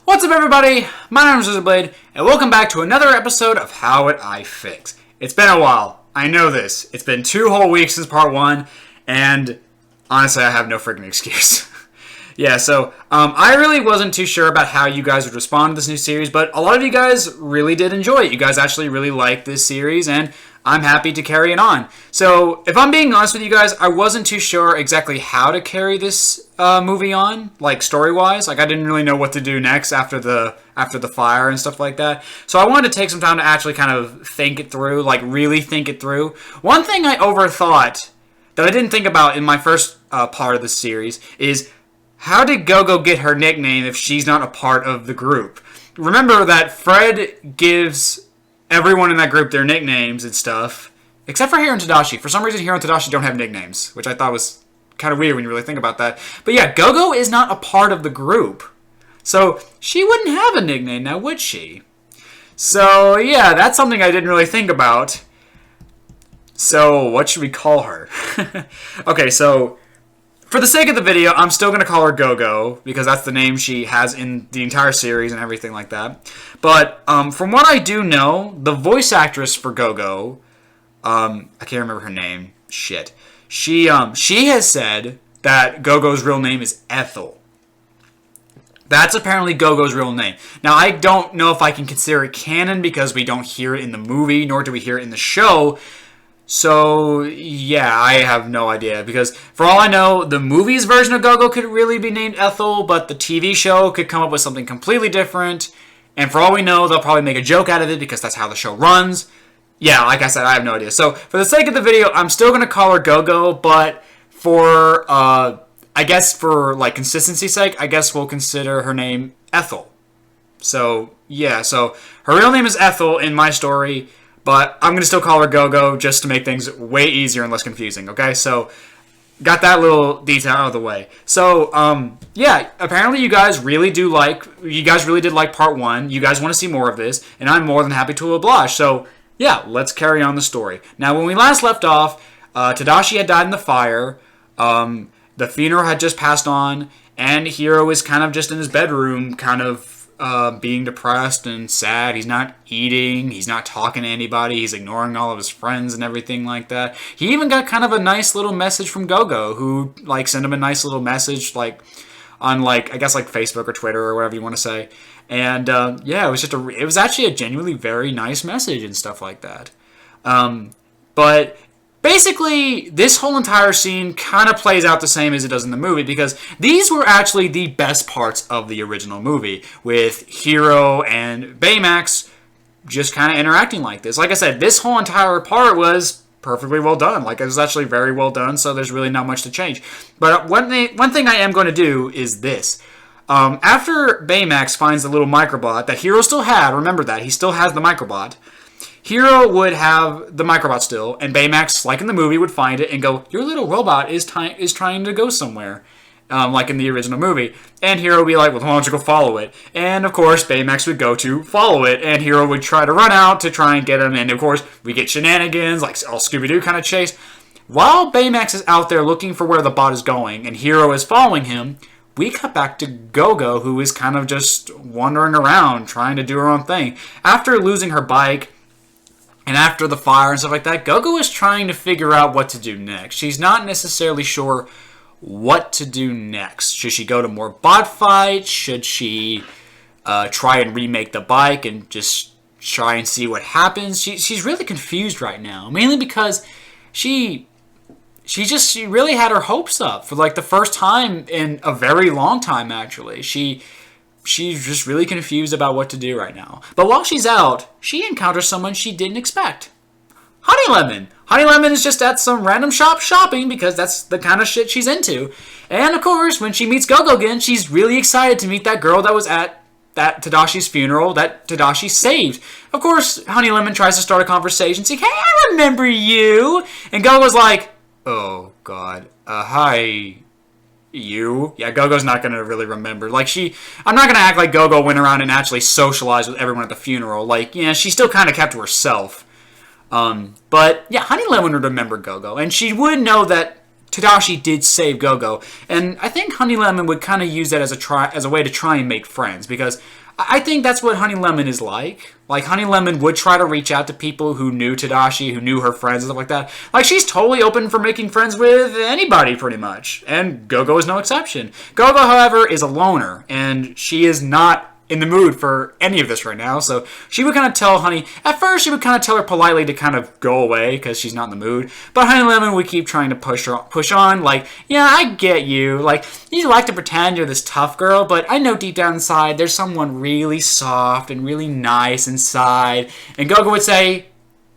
What's up, everybody? My name is Razorblade, and welcome back to another episode of How It I Fix. It's been a while. I know this. It's been 2 whole weeks since part 1, and honestly, I have no freaking excuse. I really wasn't too sure about how you guys would respond to this new series, but a lot of you guys really did enjoy it. You guys actually really liked this series, and I'm happy to carry it on. So, if I'm being honest with you guys, I wasn't too sure exactly how to carry this movie on, like story-wise. Like, I didn't really know what to do next after the fire and stuff like that. So I wanted to take some time to actually kind of think it through, like really think it through. One thing I overthought that I didn't think about in my first part of the series is, how did Gogo get her nickname if she's not a part of the group? Remember that Fred gives everyone in that group their nicknames and stuff, except for Hiro and Tadashi. For some reason, Hiro and Tadashi don't have nicknames, which I thought was kind of weird when you really think about that. But yeah, Gogo is not a part of the group. So she wouldn't have a nickname now, would she? So yeah, that's something I didn't really think about. So what should we call her? Okay, so for the sake of the video, I'm still going to call her Gogo, because that's the name she has in the entire series and everything like that. But from what I do know, the voice actress for Gogo, I can't remember her name, shit. She has said that Gogo's real name is Ethel. That's apparently Gogo's real name. Now, I don't know if I can consider it canon because we don't hear it in the movie, nor do we hear it in the show. So, yeah, I have no idea. Because, for all I know, the movie's version of Gogo could really be named Ethel, but the TV show could come up with something completely different. And for all we know, they'll probably make a joke out of it because that's how the show runs. Yeah, like I said, I have no idea. So, for the sake of the video, I'm still going to call her Gogo, but for, I guess for, like, consistency's sake, I guess we'll consider her name Ethel. So, yeah, so her real name is Ethel in my story, but I'm going to still call her Gogo just to make things way easier and less confusing, okay? So, got that little detail out of the way. So, yeah, apparently you guys really did like part 1. You guys want to see more of this, and I'm more than happy to oblige. So, yeah, let's carry on the story. Now, when we last left off, Tadashi had died in the fire. The funeral had just passed on, and Hiro is kind of just in his bedroom, kind of being depressed and sad. He's not eating. He's not talking to anybody. He's ignoring all of his friends and everything like that. He even got kind of a nice little message from Gogo, who, like, sent him a nice little message, like, on, like, I guess, like, Facebook or Twitter or whatever you want to say. And, yeah, it was actually a genuinely very nice message and stuff like that. But basically, this whole entire scene kind of plays out the same as it does in the movie, because these were actually the best parts of the original movie, with Hiro and Baymax just kind of interacting like this. Like I said, this whole entire part was perfectly well done. Like, it was actually very well done, so there's really not much to change. But one thing I am going to do is this. After Baymax finds the little microbot that Hiro still had, remember that, he still has the microbot, Hiro would have the microbot still, and Baymax, like in the movie, would find it and go, "Your little robot is trying to go somewhere," like in the original movie. And Hiro would be like, "Well, why don't you go follow it?" And, of course, Baymax would go to follow it, and Hiro would try to run out to try and get him. And, of course, we get shenanigans, like all Scooby-Doo kind of chase. While Baymax is out there looking for where the bot is going, and Hiro is following him, we cut back to Gogo, who is kind of just wandering around, trying to do her own thing. After losing her bike, and after the fire and stuff like that, Gogo is trying to figure out what to do next. She's not necessarily sure what to do next. Should she go to more bot fights? Should she try and remake the bike and just try and see what happens? She's really confused right now, mainly because she really had her hopes up for, like, the first time in a very long time, actually. She's just really confused about what to do right now. But while she's out, she encounters someone she didn't expect. Honey Lemon. Honey Lemon is just at some random shop shopping because that's the kind of shit she's into. And, of course, when she meets Gogo again, she's really excited to meet that girl that was at that Tadashi's funeral that Tadashi saved. Of course, Honey Lemon tries to start a conversation, saying, "Hey, I remember you." And Gogo's like, "Oh, God. Hi. You?" Yeah, Gogo's not going to really remember. Like, I'm not going to act like Gogo went around and actually socialized with everyone at the funeral. Like, yeah, she still kind of kept to herself. But, yeah, Honey Lemon would remember Gogo. And she would know that Tadashi did save Gogo, and I think Honey Lemon would kind of use that as a way to try and make friends, because I think that's what Honey Lemon is like. Like, Honey Lemon would try to reach out to people who knew Tadashi, who knew her friends and stuff like that. Like, she's totally open for making friends with anybody, pretty much. And Gogo is no exception. Gogo, however, is a loner, and she is not in the mood for any of this right now. So she would kind of tell Honey, at first she would kind of tell her politely to kind of go away because she's not in the mood. But Honey Lemon would keep trying to push on, like, yeah, I get you. Like, you like to pretend you're this tough girl, but I know deep down inside there's someone really soft and really nice inside. And Gogo would say,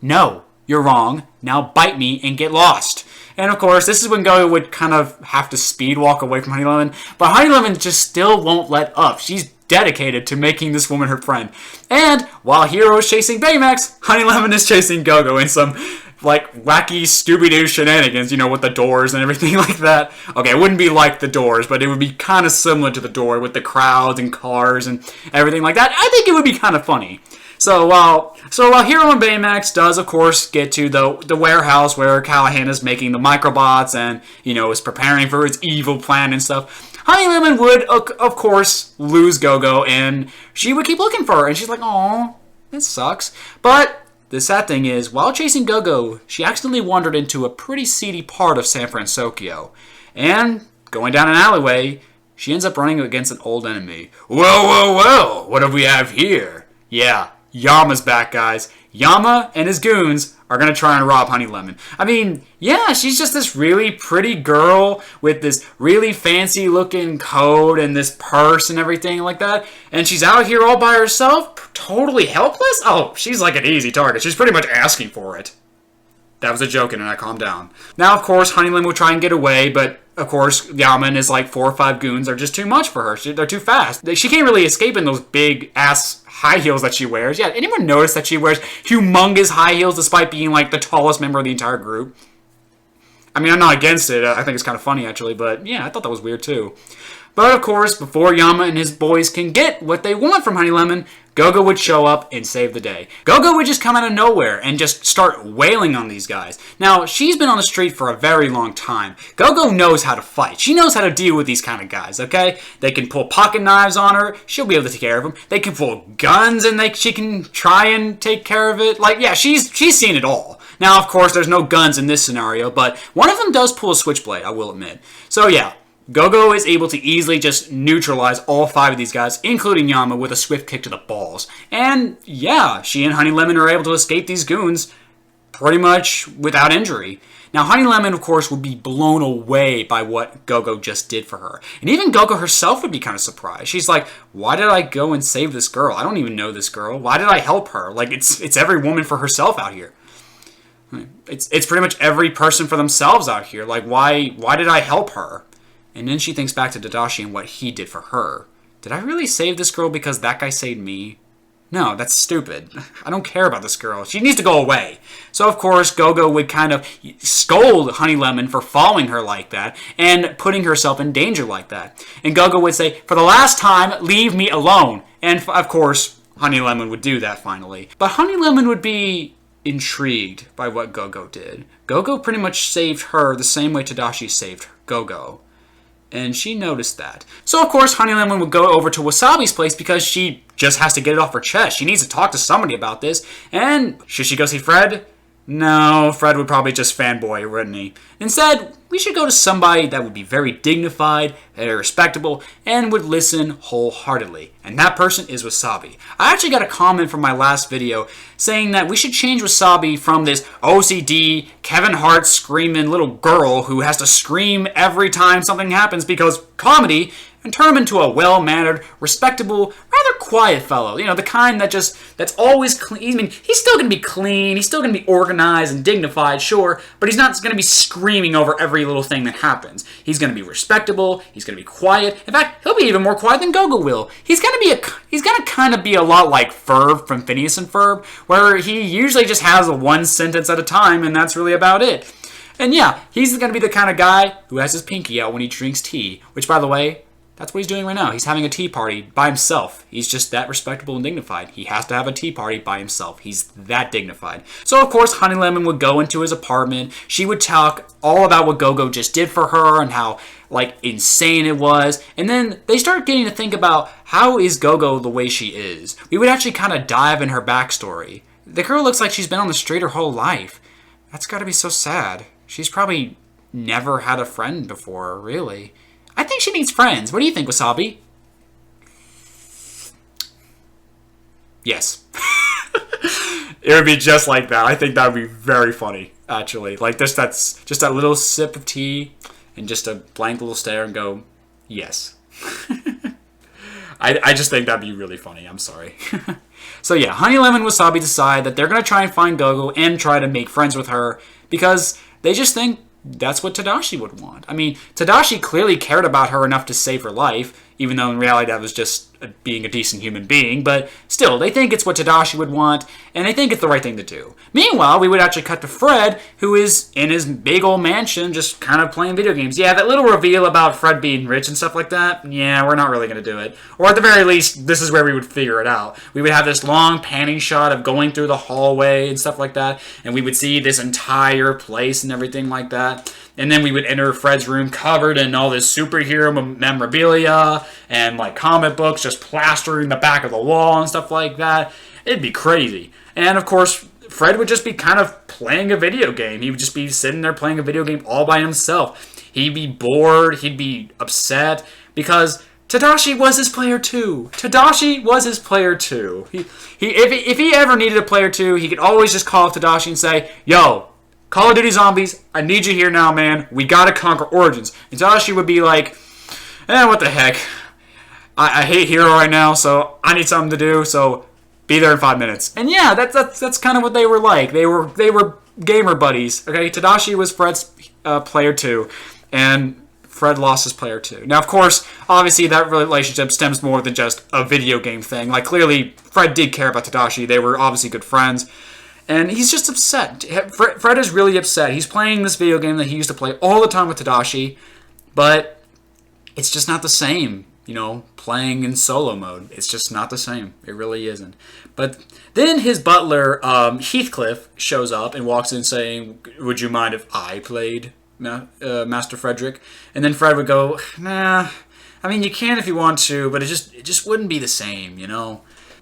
no, you're wrong. Now bite me and get lost. And of course, this is when Gogo would kind of have to speed walk away from Honey Lemon. But Honey Lemon just still won't let up. She's dedicated to making this woman her friend. And while Hiro is chasing Baymax, Honey Lemon is chasing Gogo in some, like, wacky Scooby-Doo shenanigans, you know, with the doors and everything like that. Okay, it wouldn't be like the doors, but it would be kind of similar to the door with the crowds and cars and everything like that. I think it would be kind of funny. So while Hiro and Baymax does, of course, get to the warehouse where Callahan is making the microbots and, you know, is preparing for his evil plan and stuff, Honey Lemon would, of course, lose Gogo, and she would keep looking for her, and she's like, "Aw, this sucks." But the sad thing is, while chasing Gogo, she accidentally wandered into a pretty seedy part of San Francisco, and going down an alleyway, she ends up running against an old enemy. Well, what do we have here? Yeah, Yama's back, guys. Yama and his goons are going to try and rob Honey Lemon. I mean, yeah, she's just this really pretty girl with this really fancy looking coat and this purse and everything like that. And she's out here all by herself, totally helpless? Oh, she's like an easy target. She's pretty much asking for it. That was a joke, and I calmed down. Now, of course, Honey Lemon will try and get away, but of course, Yama and his like 4 or 5 goons are just too much for her. They're too fast. She can't really escape in those big ass high heels that she wears. Yeah, anyone notice that she wears humongous high heels despite being like the tallest member of the entire group? I mean, I'm not against it. I think it's kind of funny, actually, but yeah, I thought that was weird too. But of course, before Yama and his boys can get what they want from Honey Lemon, Gogo would show up and save the day. Gogo would just come out of nowhere and just start wailing on these guys. Now, she's been on the street for a very long time. Gogo knows how to fight. She knows how to deal with these kind of guys, okay? They can pull pocket knives on her. She'll be able to take care of them. They can pull guns and she can try and take care of it. Like, yeah, she's seen it all. Now, of course, there's no guns in this scenario, but one of them does pull a switchblade, I will admit. So, yeah. Gogo is able to easily just neutralize all 5 of these guys, including Yama, with a swift kick to the balls. And yeah, she and Honey Lemon are able to escape these goons pretty much without injury. Now, Honey Lemon, of course, would be blown away by what Gogo just did for her. And even Gogo herself would be kind of surprised. She's like, why did I go and save this girl? I don't even know this girl. Why did I help her? Like, it's every woman for herself out here. It's pretty much every person for themselves out here. Like, why did I help her? And then she thinks back to Tadashi and what he did for her. Did I really save this girl because that guy saved me? No, that's stupid. I don't care about this girl. She needs to go away. So, of course, Gogo would kind of scold Honey Lemon for following her like that and putting herself in danger like that. And Gogo would say, for the last time, leave me alone. And, of course, Honey Lemon would do that finally. But Honey Lemon would be intrigued by what Gogo did. Gogo pretty much saved her the same way Tadashi saved Gogo. And she noticed that. So, of course, Honey Lemon would go over to Wasabi's place because she just has to get it off her chest. She needs to talk to somebody about this. And should she go see Fred? No, Fred would probably just fanboy, wouldn't he? Instead, we should go to somebody that would be very dignified, very respectable, and would listen wholeheartedly. And that person is Wasabi. I actually got a comment from my last video saying that we should change Wasabi from this OCD, Kevin Hart screaming little girl who has to scream every time something happens because comedy, and turn him into a well-mannered, respectable, rather quiet fellow. You know, the kind that's always clean. I mean, he's still going to be clean, he's still going to be organized and dignified, sure, but he's not going to be screaming over every little thing that happens. He's going to be respectable, he's going to be quiet. In fact, he'll be even more quiet than Gogo will. He's going to kind of be a lot like Ferb from Phineas and Ferb, where he usually just has one sentence at a time, and that's really about it. And yeah, he's going to be the kind of guy who has his pinky out when he drinks tea, which, by the way, That's what he's doing right now. He's having a tea party by himself. He's just that respectable and dignified. He has to have a tea party by himself. He's that dignified. So, of course, Honey Lemon would go into his apartment. She would talk all about what Gogo just did for her and how, like, insane it was. And then they start getting to think about, how is Gogo the way she is? We would actually kind of dive in her backstory. The girl looks like she's been on the street her whole life. That's got to be so sad. She's probably never had a friend before, really. I think she needs friends. What do you think, Wasabi? Yes. It would be just like that. I think that would be very funny, actually. Like, that's just that little sip of tea and just a blank little stare and go, yes. I just think that'd be really funny. I'm sorry. So yeah, Honey Lemon and Wasabi decide that they're going to try and find Gogo and try to make friends with her because they just think that's what Tadashi would want. I mean, Tadashi clearly cared about her enough to save her life, even though in reality that was just being a decent human being, but still, they think it's what Tadashi would want, and they think it's the right thing to do. Meanwhile, we would actually cut to Fred, who is in his big old mansion, just kind of playing video games. Yeah, that little reveal about Fred being rich and stuff like that, yeah, we're not really going to do it. Or at the very least, this is where we would figure it out. We would have this long panning shot of going through the hallway and stuff like that, and we would see this entire place and everything like that. And then we would enter Fred's room covered in all this superhero memorabilia and like comic books just plastering the back of the wall and stuff like that. It'd be crazy. And of course, Fred would just be kind of playing a video game. He would just be sitting there playing a video game all by himself. He'd be bored. He'd be upset because Tadashi was his player too. Tadashi was his player too. If he ever needed a player too, he could always just call up Tadashi and say, "Yo, Call of Duty Zombies, I need you here now, man. We gotta conquer Origins." And Tadashi would be like, what the heck? I hate Hero right now, so I need something to do, so be there in 5 minutes. And yeah, that's kind of what they were like. They were gamer buddies, okay? Tadashi was Fred's player 2, and Fred lost his player 2. Now, of course, obviously that relationship stems more than just a video game thing. Like, clearly, Fred did care about Tadashi. They were obviously good friends. And he's just upset. Fred is really upset. He's playing this video game that he used to play all the time with Tadashi, but it's just not the same, playing in solo mode. It's just not the same. It really isn't. But then his butler, Heathcliff, shows up and walks in saying, "Would you mind if I played Master Frederick?" And then Fred would go, "Nah, I mean, you can if you want to, but it just wouldn't be the same,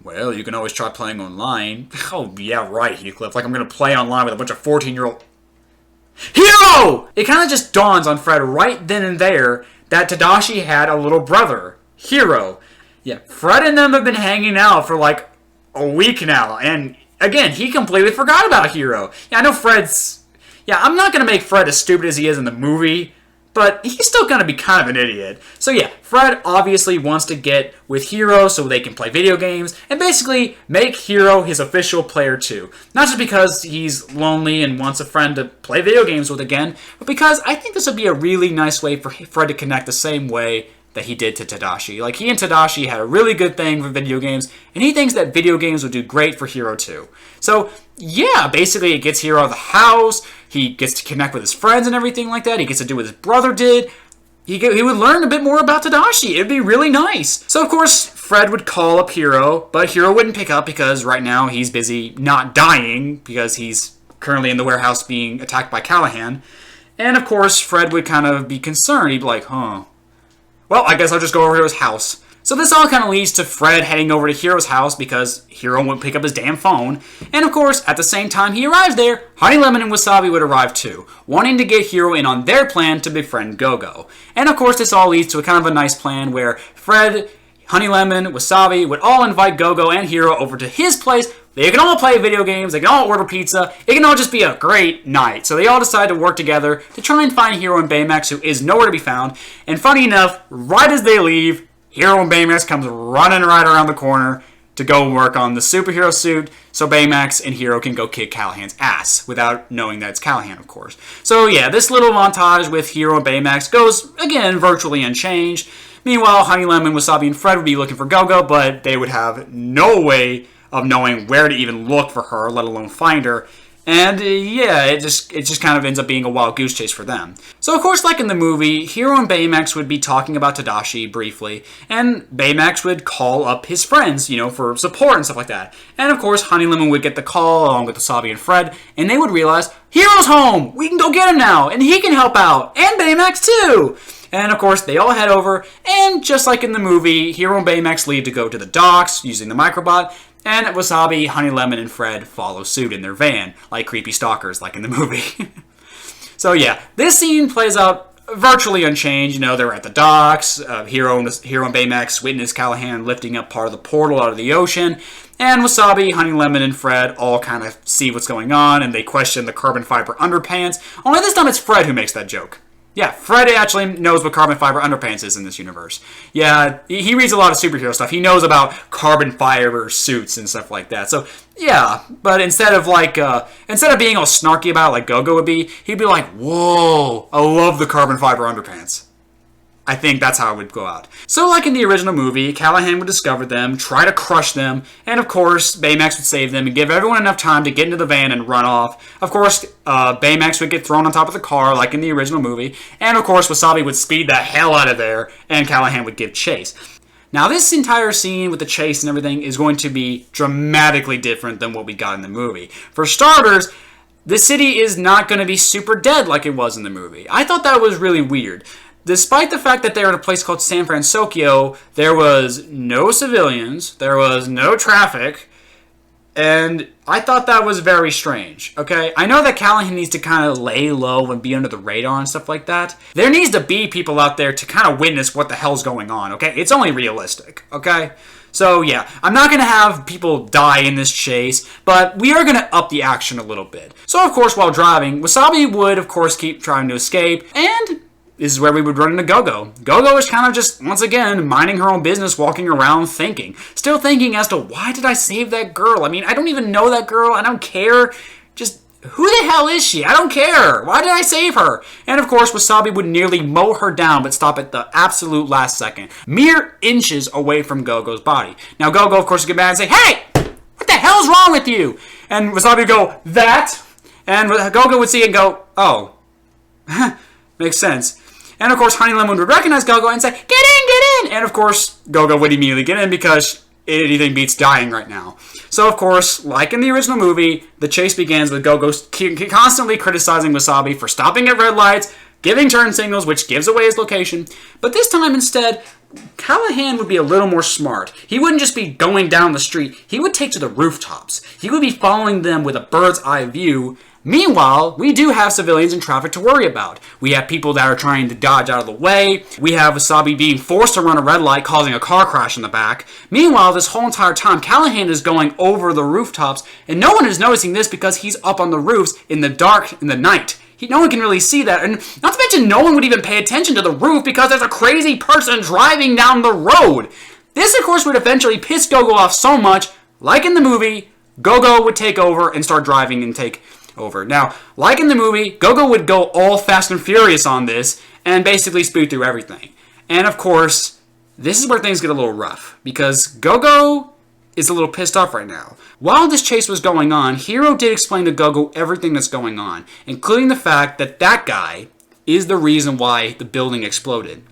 Well, you can always try playing online." Oh, yeah, right, Heathcliff. Like I'm going to play online with a bunch of 14-year-old... Hero! It kind of just dawns on Fred right then and there that Tadashi had a little brother, Hero. Yeah, Fred and them have been hanging out for like a week now. And again, he completely forgot about Hero. Yeah, I know Fred's... Yeah, I'm not going to make Fred as stupid as he is in the movie, but he's still going to be kind of an idiot. So yeah, Fred obviously wants to get with Hero so they can play video games and basically make Hero his official player too. Not just because he's lonely and wants a friend to play video games with again, but because I think this would be a really nice way for Fred to connect the same way that he did to Tadashi. Like, he and Tadashi had a really good thing for video games, and he thinks that video games would do great for Hero too. So, yeah, basically it gets Hero out of the house, he gets to connect with his friends and everything like that, he gets to do what his brother did, he would learn a bit more about Tadashi. It'd be really nice. So, of course, Fred would call up Hero, but Hero wouldn't pick up because right now he's busy not dying because he's currently in the warehouse being attacked by Callahan. And, of course, Fred would kind of be concerned. He'd be like, well, I guess I'll just go over to his house. So this all kind of leads to Fred heading over to Hero's house because Hero won't pick up his damn phone. And of course, at the same time he arrives there, Honey Lemon and Wasabi would arrive too, wanting to get Hero in on their plan to befriend Gogo. And of course, this all leads to a kind of a nice plan where Fred, Honey Lemon, Wasabi would all invite Gogo and Hero over to his place. They can all play video games, they can all order pizza, it can all just be a great night. So they all decide to work together to try and find Hero and Baymax, who is nowhere to be found. And funny enough, right as they leave, Hero and Baymax comes running right around the corner to go work on the superhero suit so Baymax and Hero can go kick Callahan's ass without knowing that it's Callahan, of course. So yeah, this little montage with Hero and Baymax goes, again, virtually unchanged. Meanwhile, Honey Lemon, Wasabi, and Fred would be looking for Gogo, but they would have no way of knowing where to even look for her, let alone find her. And yeah, it just kind of ends up being a wild goose chase for them. So of course, like in the movie, Hiro and Baymax would be talking about Tadashi briefly, and Baymax would call up his friends, for support and stuff like that. And of course, Honey Lemon would get the call along with Wasabi and Fred, and they would realize, Hiro's home! We can go get him now, and he can help out, and Baymax too! And of course, they all head over, and just like in the movie, Hiro and Baymax leave to go to the docks using the microbot, and Wasabi, Honey Lemon, and Fred follow suit in their van, like creepy stalkers, like in the movie. So yeah, this scene plays out virtually unchanged. They're at the docks. Hiro and Baymax witness Callahan lifting up part of the portal out of the ocean. And Wasabi, Honey Lemon, and Fred all kind of see what's going on, and they question the carbon fiber underpants. Only this time it's Fred who makes that joke. Yeah, Fred actually knows what carbon fiber underpants is in this universe. Yeah, he reads a lot of superhero stuff. He knows about carbon fiber suits and stuff like that. So, yeah, but instead of being all snarky about it like Go-Go would be, he'd be like, whoa, I love the carbon fiber underpants. I think that's how it would go out. So like in the original movie, Callahan would discover them, try to crush them, and of course, Baymax would save them and give everyone enough time to get into the van and run off. Of course, Baymax would get thrown on top of the car like in the original movie, and of course, Wasabi would speed the hell out of there, and Callahan would give chase. Now, this entire scene with the chase and everything is going to be dramatically different than what we got in the movie. For starters, the city is not going to be super dead like it was in the movie. I thought that was really weird. Despite the fact that they're in a place called San Francisco, there was no civilians, there was no traffic, and I thought that was very strange, okay? I know that Callahan needs to kind of lay low and be under the radar and stuff like that. There needs to be people out there to kind of witness what the hell's going on, okay? It's only realistic, okay? So yeah, I'm not going to have people die in this chase, but we are going to up the action a little bit. So of course, while driving, Wasabi would of course keep trying to escape, and this is where we would run into Go-Go. Go-Go is kind of just, once again, minding her own business, walking around thinking. Still thinking as to, why did I save that girl? I mean, I don't even know that girl. I don't care. Just, who the hell is she? I don't care. Why did I save her? And of course, Wasabi would nearly mow her down, but stop at the absolute last second. Mere inches away from Go-Go's body. Now, Go-Go, of course, would get mad and say, hey, what the hell's wrong with you? And Wasabi would go, that? And Go-Go would see it and go, oh, makes sense. And of course, Honey Lemon would recognize Go-Go and say, get in! And of course, Go-Go would immediately get in because anything beats dying right now. So of course, like in the original movie, the chase begins with Go-Go constantly criticizing Wasabi for stopping at red lights, giving turn signals, which gives away his location. But this time instead, Callahan would be a little more smart. He wouldn't just be going down the street. He would take to the rooftops. He would be following them with a bird's eye view. Meanwhile, we do have civilians and traffic to worry about. We have people that are trying to dodge out of the way. We have Wasabi being forced to run a red light, causing a car crash in the back. Meanwhile, this whole entire time, Callahan is going over the rooftops, and no one is noticing this because he's up on the roofs in the dark, in the night. No one can really see that, and not to mention no one would even pay attention to the roof because there's a crazy person driving down the road. This, of course, would eventually piss Go-Go off so much, like in the movie, Go-Go would take over and start driving and take over. Now, like in the movie, Go-Go would go all Fast and Furious on this and basically speed through everything. And of course, this is where things get a little rough because Go-Go is a little pissed off right now. While this chase was going on, Hiro did explain to Go-Go everything that's going on, including the fact that that guy is the reason why the building exploded.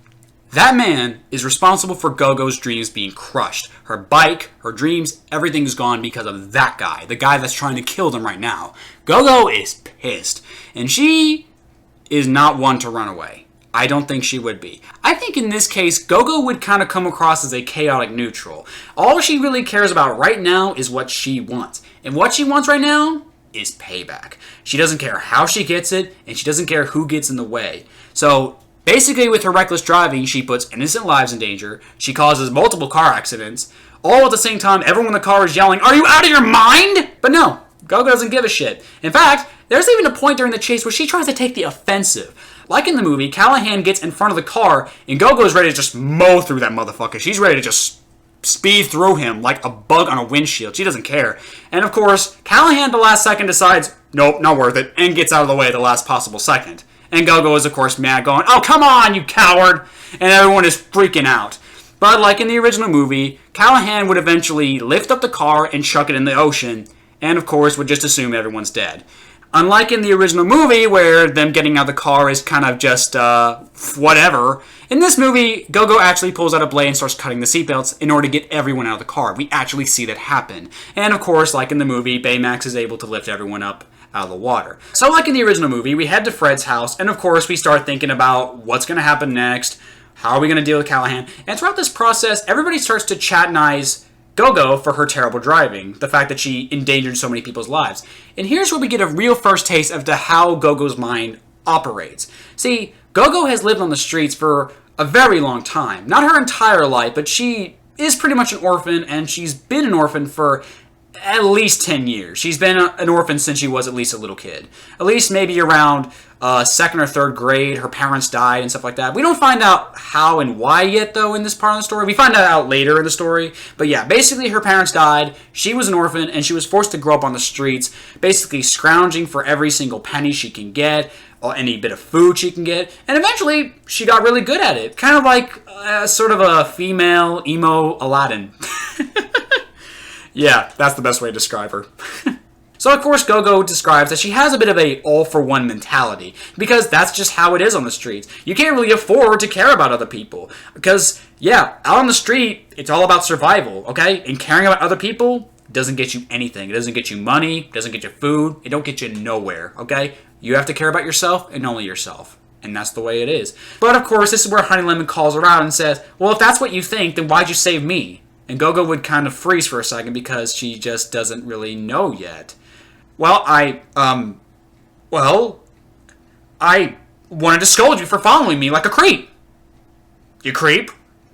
That man is responsible for Go-Go's dreams being crushed. Her bike, her dreams, everything is gone because of that guy, the guy that's trying to kill them right now. Go-Go is pissed, and she is not one to run away. I don't think she would be. I think in this case, Go-Go would kind of come across as a chaotic neutral. All she really cares about right now is what she wants. And what she wants right now is payback. She doesn't care how she gets it, and she doesn't care who gets in the way. So basically, with her reckless driving, she puts innocent lives in danger. She causes multiple car accidents. All at the same time, everyone in the car is yelling, "Are you out of your mind?" But no, Go-Go doesn't give a shit. In fact, there's even a point during the chase where she tries to take the offensive. Like in the movie, Callahan gets in front of the car, and Go-Go is ready to just mow through that motherfucker. She's ready to just speed through him like a bug on a windshield. She doesn't care. And of course, Callahan at the last second decides, nope, not worth it, and gets out of the way at the last possible second. And Go-Go is, of course, mad, going, "Oh, come on, you coward!" And everyone is freaking out. But like in the original movie, Callahan would eventually lift up the car and chuck it in the ocean, and of course would just assume everyone's dead. Unlike in the original movie, where them getting out of the car is kind of just, whatever, in this movie, Go-Go actually pulls out a blade and starts cutting the seatbelts in order to get everyone out of the car. We actually see that happen. And of course, like in the movie, Baymax is able to lift everyone up out of the water. So like in the original movie, we head to Fred's house, and of course we start thinking about what's going to happen next, how are we going to deal with Callahan, and throughout this process, everybody starts to chatinize Go-Go for her terrible driving, the fact that she endangered so many people's lives. And here's where we get a real first taste of how Go-Go's mind operates. See, Go-Go has lived on the streets for a very long time. Not her entire life, but she is pretty much an orphan, and she's been an orphan for at least 10 years. She's been an orphan since she was at least a little kid. At least maybe around second or third grade, her parents died and stuff like that. We don't find out how and why yet, though, in this part of the story. We find that out later in the story. But yeah, basically her parents died, she was an orphan, and she was forced to grow up on the streets, basically scrounging for every single penny she can get, or any bit of food she can get, and eventually she got really good at it. Kind of like sort of a female emo Aladdin. Yeah, that's the best way to describe her. So, of course, Go-Go describes that she has a bit of a all-for-one mentality, because that's just how it is on the streets. You can't really afford to care about other people, because, yeah, out on the street, it's all about survival, okay? And caring about other people doesn't get you anything. It doesn't get you money, it doesn't get you food, it don't get you nowhere, okay? You have to care about yourself and only yourself. And that's the way it is. But, of course, this is where Honey Lemon calls her out and says, well, if that's what you think, then why'd you save me? And Go-Go would kind of freeze for a second because she just doesn't really know yet. Well, I wanted to scold you for following me like a creep. You creep?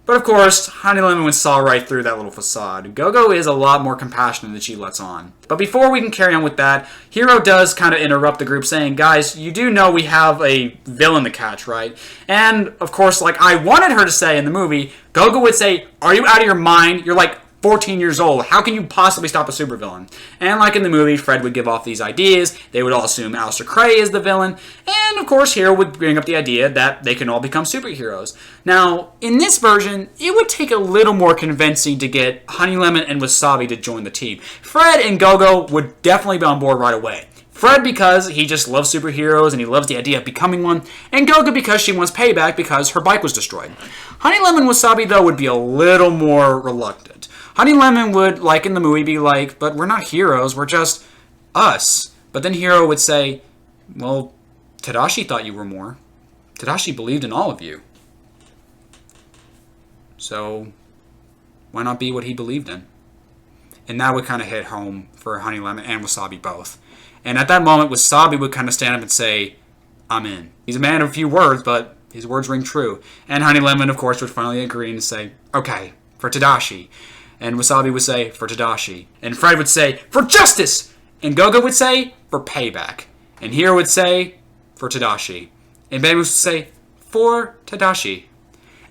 But of course, Honey Lemon saw right through that little facade. Go-Go is a lot more compassionate than she lets on. But before we can carry on with that, Hero does kind of interrupt the group saying, guys, you do know we have a villain to catch, right? And of course, like I wanted her to say in the movie, Go-Go would say, are you out of your mind? You're like 14 years old. How can you possibly stop a supervillain? And like in the movie, Fred would give off these ideas. They would all assume Aleister Crowley is the villain. And of course, Hero would bring up the idea that they can all become superheroes. Now, in this version, it would take a little more convincing to get Honey Lemon and Wasabi to join the team. Fred and Go-Go would definitely be on board right away. Fred because he just loves superheroes and he loves the idea of becoming one, and Go-Go because she wants payback because her bike was destroyed. Honey Lemon Wasabi, though, would be a little more reluctant. Honey Lemon would, like in the movie, be like, but we're not heroes, we're just us. But then Hero would say, well, Tadashi thought you were more. Tadashi believed in all of you. So, why not be what he believed in? And that would kind of hit home for Honey Lemon and Wasabi both. And at that moment, Wasabi would kind of stand up and say, I'm in. He's a man of few words, but his words ring true. And Honey Lemon, of course, would finally agree and say, okay, for Tadashi. And Wasabi would say, for Tadashi. And Fred would say, for justice! And Go-Go would say, for payback. And Hero would say, for Tadashi. And Baymax would say, for Tadashi.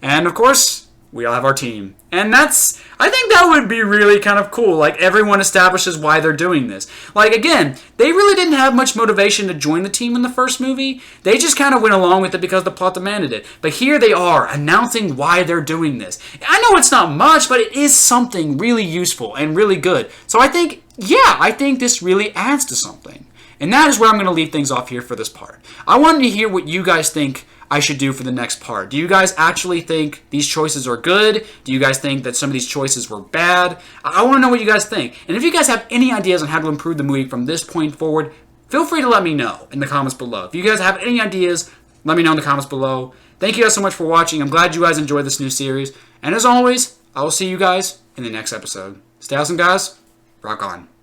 And of course, we all have our team. And I think that would be really kind of cool. Like, everyone establishes why they're doing this. Like, again, they really didn't have much motivation to join the team in the first movie. They just kind of went along with it because the plot demanded it. But here they are, announcing why they're doing this. I know it's not much, but it is something really useful and really good. So I think this really adds to something. And that is where I'm going to leave things off here for this part. I wanted to hear what you guys think I should do for the next part. Do you guys actually think these choices are good? Do you guys think that some of these choices were bad? I want to know what you guys think. And if you guys have any ideas on how to improve the movie from this point forward, feel free to let me know in the comments below. If you guys have any ideas, let me know in the comments below. Thank you guys so much for watching. I'm glad you guys enjoyed this new series. And as always, I will see you guys in the next episode. Stay awesome, guys. Rock on.